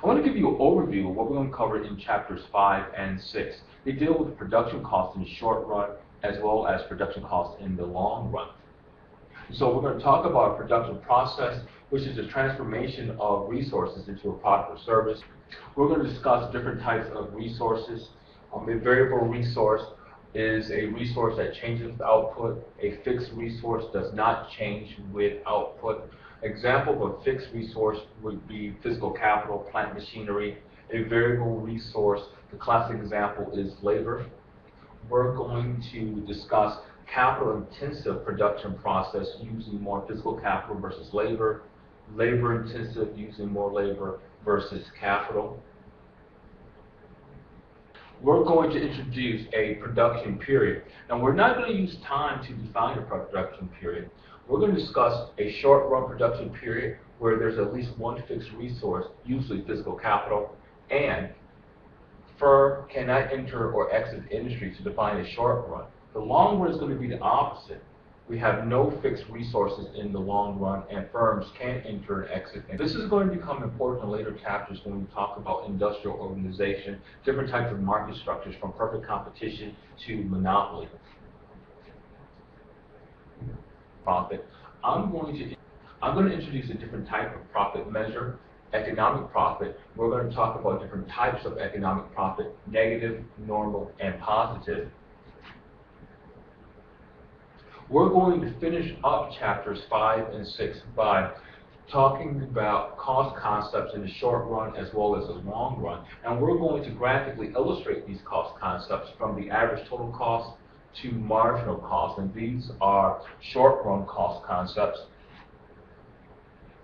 I want to give you an overview of what we're going to cover in chapters 5 and 6. They deal with production costs in the short run as well as production costs in the long run. So we're going to talk about a production process, which is the transformation of resources into a product or service. We're going to discuss different types of resources. A variable resource is a resource that changes with output. A fixed resource does not change with output. Example of a fixed resource would be physical capital, plant machinery. A variable resource, the classic example is labor. We're going to discuss capital-intensive production process using more physical capital versus labor, labor-intensive using more labor versus capital. We're going to introduce a production period. And we're not going to use time to define a production period. We're going to discuss a short-run production period where there's at least one fixed resource, usually physical capital, and firm cannot enter or exit the industry to define a short run. The long run is going to be the opposite. We have no fixed resources in the long run, and firms can enter and exit. And this is going to become important in later chapters when we talk about industrial organization, different types of market structures from perfect competition to monopoly. Profit. I'm going to introduce a different type of profit measure, economic profit. We're going to talk about different types of economic profit, negative, normal, and positive. We're going to finish up chapters 5 and 6 by talking about cost concepts in the short run as well as the long run. And we're going to graphically illustrate these cost concepts from the average total cost to marginal cost. And these are short run cost concepts.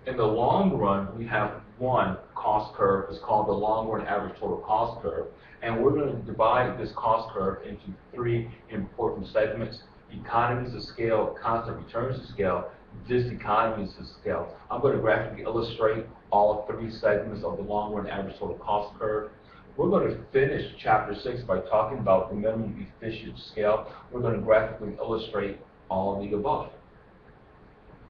In the long run, we have one cost curve. It's called the long run average total cost curve. And we're going to divide this cost curve into three important segments: economies of scale, constant returns to scale, diseconomies of scale. I'm going to graphically illustrate all three segments of the long run average total cost curve. We're going to finish chapter 6 by talking about the minimum efficient scale. We're going to graphically illustrate all of the above.